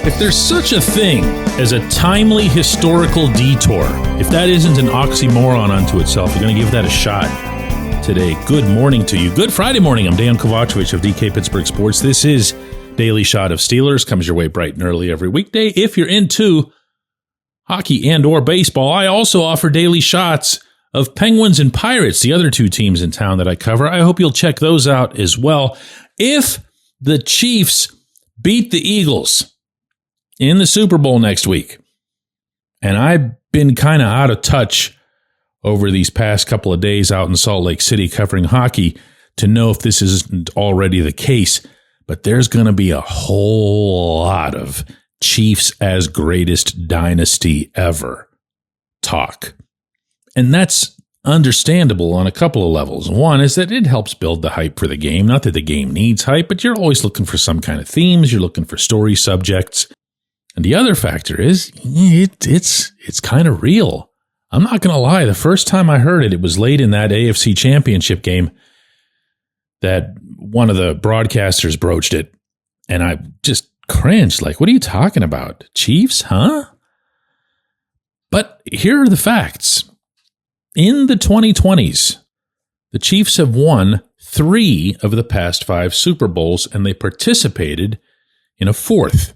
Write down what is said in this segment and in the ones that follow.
If there's such a thing as a timely historical detour, if that isn't an oxymoron unto itself, you're going to give that a shot today. Good morning to you. Good Friday morning. I'm Dejan Kovacevic of DK Pittsburgh Sports. This is Daily Shot of Steelers. Comes your way bright and early every weekday. If you're into hockey and or baseball, I also offer daily shots of Penguins and Pirates, the other two teams in town that I cover. I hope you'll check those out as well. If the Chiefs beat the Eagles in the Super Bowl next week, and I've been kind of out of touch over these past couple of days out in Salt Lake City covering hockey to know if this isn't already the case, but there's going to be a whole lot of Chiefs as greatest dynasty ever talk. And that's understandable on a couple of levels. One is that it helps build the hype for the game. Not that the game needs hype, but you're always looking for some kind of themes. You're looking for story subjects. And the other factor is it's kind of real. I'm not going to lie. The first time I heard it, it was late in that AFC Championship game that one of the broadcasters broached it. And I just cringed. Like, what are you talking about? Chiefs, huh? But here are the facts. In the 2020s, the Chiefs have won 3 of the past 5 Super Bowls, and they participated in a 4th.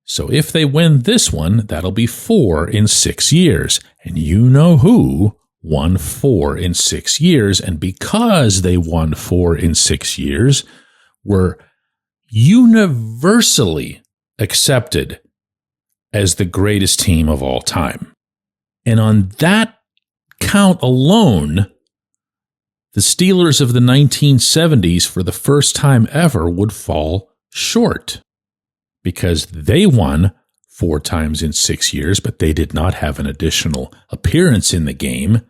So if they win this one, that'll be 4 in 6 years. And you know who won 4 in 6 years. And because they won 4 in 6 years, were universally accepted as the greatest team of all time. And on that count alone, the Steelers of the 1970s, for the first time ever, would fall short because they won 4 times in 6 years, but they did not have an additional appearance in the game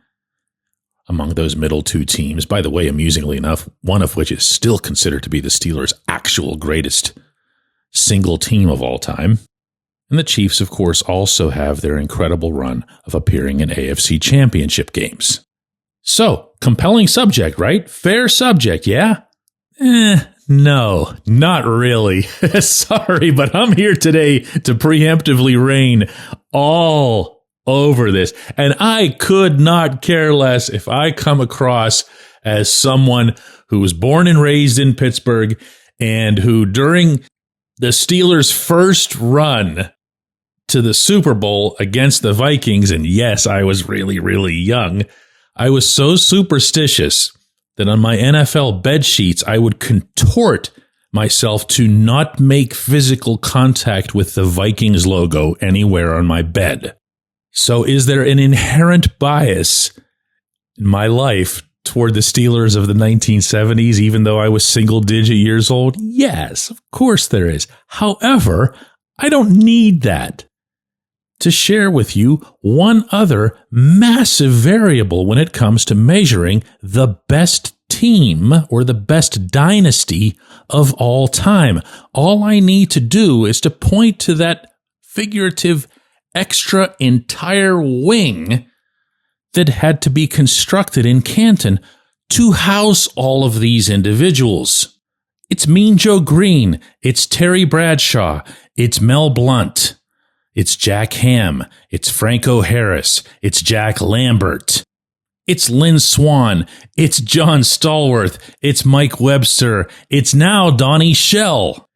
among those middle 2 teams. By the way, amusingly enough, one of which is still considered to be the Steelers' actual greatest single team of all time. And the Chiefs, of course, also have their incredible run of appearing in AFC Championship games. So, compelling subject, right? Fair subject, yeah? No, not really. Sorry, but I'm here today to preemptively rain all over this. And I could not care less if I come across as someone who was born and raised in Pittsburgh and who, during the Steelers' first run to the Super Bowl against the Vikings, and yes, I was really, really young, I was so superstitious that on my NFL bed sheets, I would contort myself to not make physical contact with the Vikings logo anywhere on my bed. So is there an inherent bias in my life toward the Steelers of the 1970s, even though I was single-digit years old? Yes, of course there is. However, I don't need that to share with you one other massive variable when it comes to measuring the best team or the best dynasty of all time. All I need to do is to point to that figurative extra entire wing that had to be constructed in Canton to house all of these individuals. It's Mean Joe Green, it's Terry Bradshaw, it's Mel Blount, it's Jack Ham, it's Franco Harris, it's Jack Lambert, it's Lynn Swann, it's John Stallworth, it's Mike Webster, it's now Donnie Shell.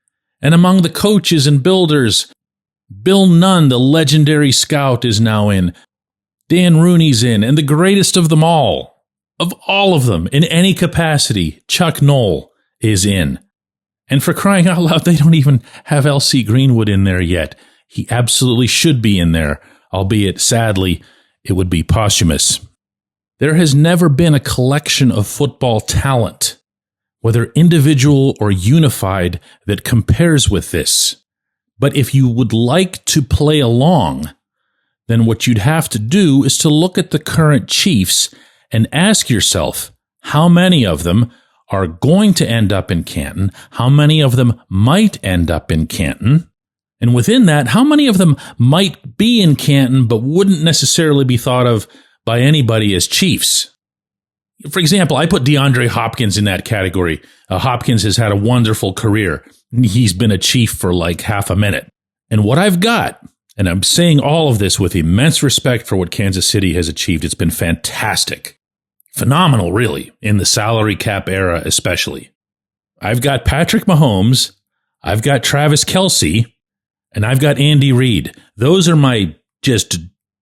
And among the coaches and builders, Bill Nunn, the legendary scout, is now in. Dan Rooney's in, and the greatest of them all of them, in any capacity, Chuck Noll is in. And for crying out loud, they don't even have L.C. Greenwood in there yet. He absolutely should be in there, albeit, sadly, it would be posthumous. There has never been a collection of football talent, whether individual or unified, that compares with this. But if you would like to play along, then what you'd have to do is to look at the current Chiefs and ask yourself how many of them are going to end up in Canton, how many of them might end up in Canton, and within that, how many of them might be in Canton but wouldn't necessarily be thought of by anybody as Chiefs. For example, I put DeAndre Hopkins in that category. Hopkins has had a wonderful career. He's been a Chief for like half a minute. And what I've got, and I'm saying all of this with immense respect for what Kansas City has achieved. It's been fantastic. Phenomenal, really, in the salary cap era especially. I've got Patrick Mahomes, I've got Travis Kelce, and I've got Andy Reid. Those are my just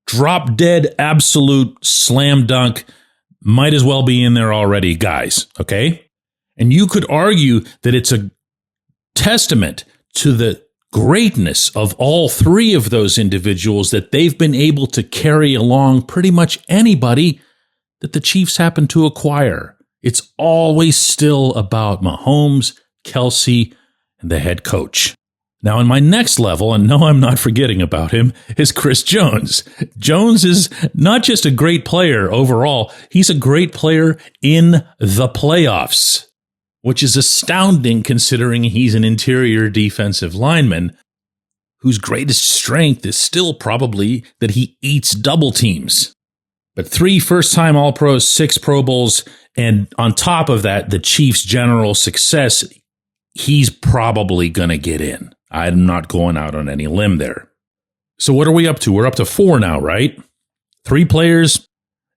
drop-dead, absolute, slam dunk, might as well be in there already guys, okay? And you could argue that it's a testament to the greatness of all three of those individuals that they've been able to carry along pretty much anybody that the Chiefs happen to acquire. It's always still about Mahomes, Kelce, and the head coach. Now, in my next level, and no, I'm not forgetting about him, is Chris Jones. Jones is not just a great player overall, he's a great player in the playoffs, which is astounding considering he's an interior defensive lineman whose greatest strength is still probably that he eats double teams. But 3 first-time All-Pros, 6 Pro Bowls, and on top of that, the Chiefs' general success, he's probably going to get in. I'm not going out on any limb there. So what are we up to? We're up to 4 now, right? 3 players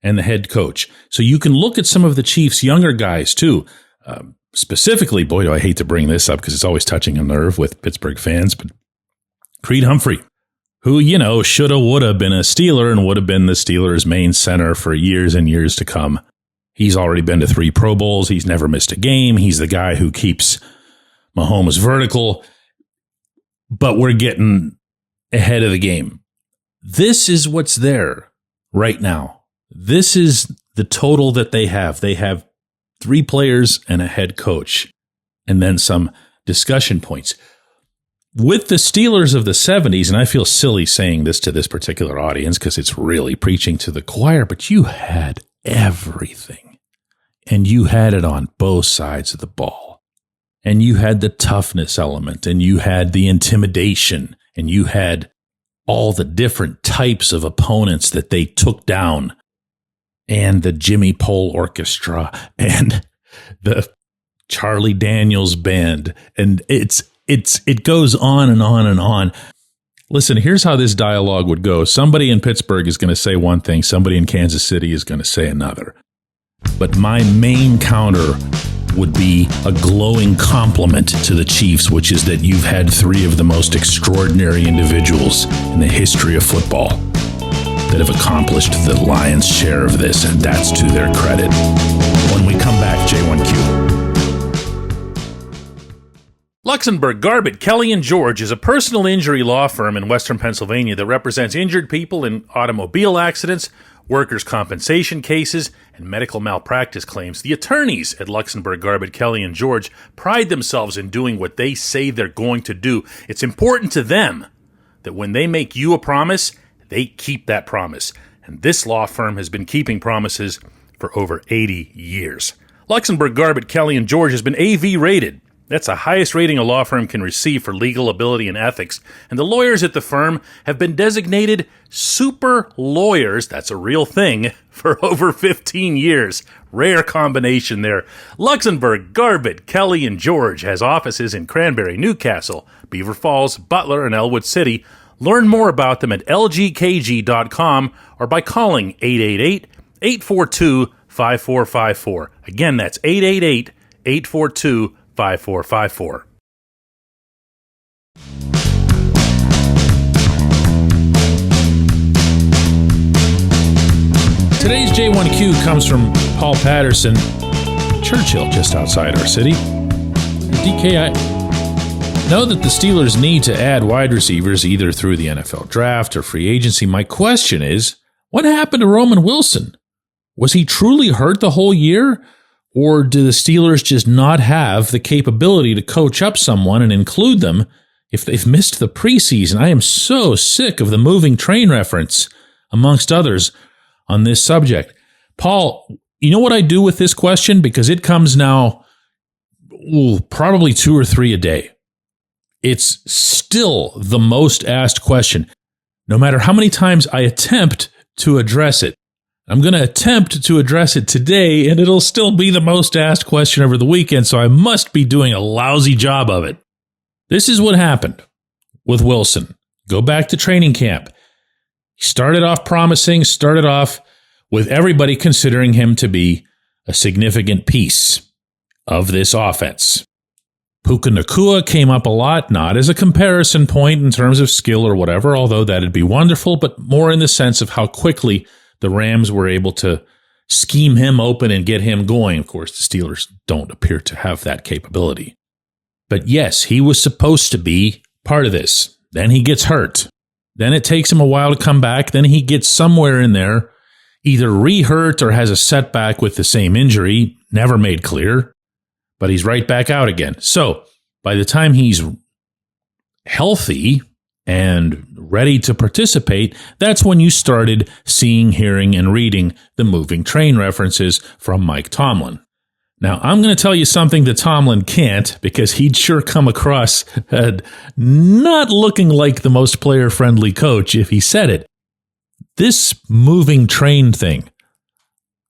and the head coach. So you can look at some of the Chiefs' younger guys, too. Specifically, boy, do I hate to bring this up because it's always touching a nerve with Pittsburgh fans, but Creed Humphrey, who, shoulda, woulda been a Steeler and would have been the Steelers' main center for years and years to come. He's already been to 3 Pro Bowls. He's never missed a game. He's the guy who keeps Mahomes vertical. But we're getting ahead of the game. This is what's there right now. This is the total that they have. They have 3 players and a head coach, and then some discussion points. With the Steelers of the 70s, and I feel silly saying this to this particular audience because it's really preaching to the choir, but you had everything, and you had it on both sides of the ball. And you had the toughness element, and you had the intimidation, and you had all the different types of opponents that they took down, and the Jimmy Pole Orchestra, and the Charlie Daniels Band, and it goes on and on and on. Listen, here's how this dialogue would go. Somebody in Pittsburgh is going to say one thing, somebody in Kansas City is going to say another. But my main counter would be a glowing compliment to the Chiefs, which is that you've had 3 of the most extraordinary individuals in the history of football that have accomplished the lion's share of this, and that's to their credit. When we come back, J1Q. Luxenberg, Garbett, Kelly & George is a personal injury law firm in Western Pennsylvania that represents injured people in automobile accidents, workers' compensation cases, and medical malpractice claims. The attorneys at Luxenberg, Garbett, Kelly & George pride themselves in doing what they say they're going to do. It's important to them that when they make you a promise, they keep that promise. And this law firm has been keeping promises for over 80 years. Luxenberg, Garbett, Kelly & George has been AV rated. That's the highest rating a law firm can receive for legal ability and ethics. And the lawyers at the firm have been designated super lawyers, that's a real thing, for over 15 years. Rare combination there. Luxenberg, Garbett, Kelly & George has offices in Cranberry, Newcastle, Beaver Falls, Butler, and Elwood City. Learn more about them at lgkg.com or by calling 888-842-5454. Again, that's 888-842-5454. Today's J1Q comes from Paul Patterson, Churchill, just outside our city. DK, I know that the Steelers need to add wide receivers either through the NFL draft or free agency. My question is, what happened to Roman Wilson? Was he truly hurt the whole year? Or do the Steelers just not have the capability to coach up someone and include them if they've missed the preseason? I am so sick of the moving train reference, amongst others, on this subject. Paul, you know what I do with this question? Because it comes now probably 2 or 3 a day. It's still the most asked question, no matter how many times I attempt to address it. I'm going to attempt to address it today, and it'll still be the most asked question over the weekend, so I must be doing a lousy job of it. This is what happened with Wilson. Go back to training camp. He started off promising, started off with everybody considering him to be a significant piece of this offense. Puka Nacua came up a lot, not as a comparison point in terms of skill or whatever, although that'd be wonderful, but more in the sense of how quickly the Rams were able to scheme him open and get him going. Of course, the Steelers don't appear to have that capability. But yes, he was supposed to be part of this. Then he gets hurt. Then it takes him a while to come back. Then he gets somewhere in there, either re-hurt or has a setback with the same injury, never made clear, but he's right back out again. So by the time he's healthy and ready to participate, that's when you started seeing, hearing, and reading the moving train references from Mike Tomlin. Now, I'm going to tell you something that Tomlin can't, because he'd sure come across not looking like the most player-friendly coach if he said it. This moving train thing,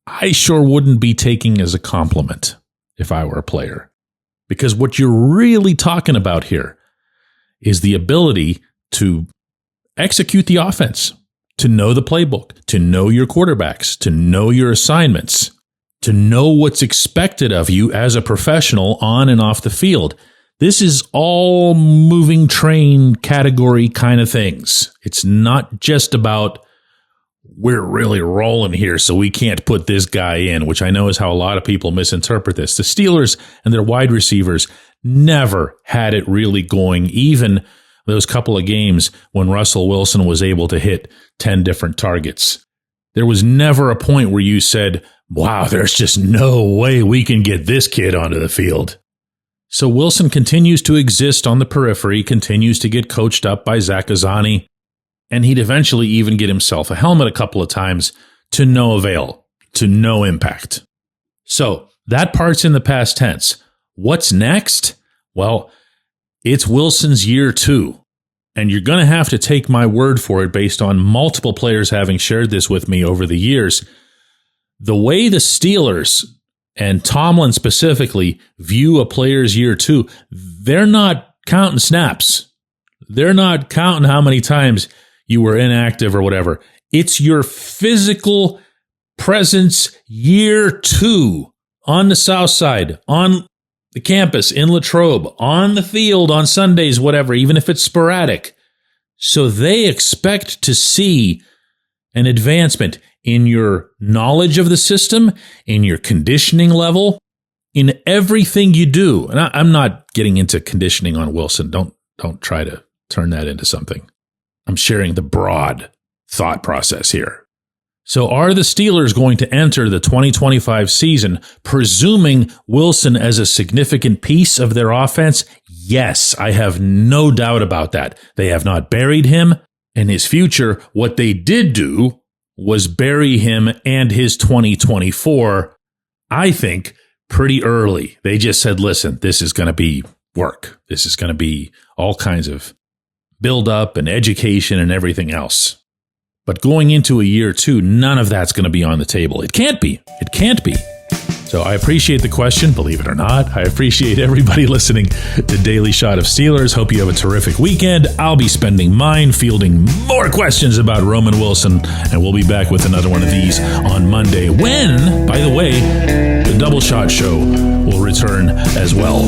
I sure wouldn't be taking as a compliment if I were a player. Because what you're really talking about here is the ability to execute the offense, to know the playbook, to know your quarterbacks, to know your assignments, to know what's expected of you as a professional on and off the field. This is all moving train category kind of things. It's not just about we're really rolling here, so we can't put this guy in, which I know is how a lot of people misinterpret this. The Steelers and their wide receivers never had it really going, even those couple of games when Russell Wilson was able to hit 10 different targets. There was never a point where you said, wow, there's just no way we can get this kid onto the field. So Wilson continues to exist on the periphery, continues to get coached up by Zach Azzani, and he'd eventually even get himself a helmet a couple of times to no avail, to no impact. So that part's in the past tense. What's next? Well, it's Wilson's year 2. And you're going to have to take my word for it based on multiple players having shared this with me over the years. The way the Steelers, and Tomlin specifically, view a player's year 2, they're not counting snaps. They're not counting how many times you were inactive or whatever. It's your physical presence year 2 on the South Side, on the campus, in Latrobe, on the field, on Sundays, whatever, even if it's sporadic. So they expect to see an advancement in your knowledge of the system, in your conditioning level, in everything you do. And I'm not getting into conditioning on Wilson. Don't try to turn that into something. I'm sharing the broad thought process here. So are the Steelers going to enter the 2025 season presuming Wilson as a significant piece of their offense? Yes, I have no doubt about that. They have not buried him and his future. What they did do was bury him and his 2024, I think, pretty early. They just said, listen, this is going to be work. This is going to be all kinds of build up and education and everything else. But going into a year 2, none of that's going to be on the table. It can't be. It can't be. So I appreciate the question, believe it or not. I appreciate everybody listening to Daily Shot of Steelers. Hope you have a terrific weekend. I'll be spending mine fielding more questions about Roman Wilson, and we'll be back with another one of these on Monday, when, by the way, the Double Shot Show will return as well.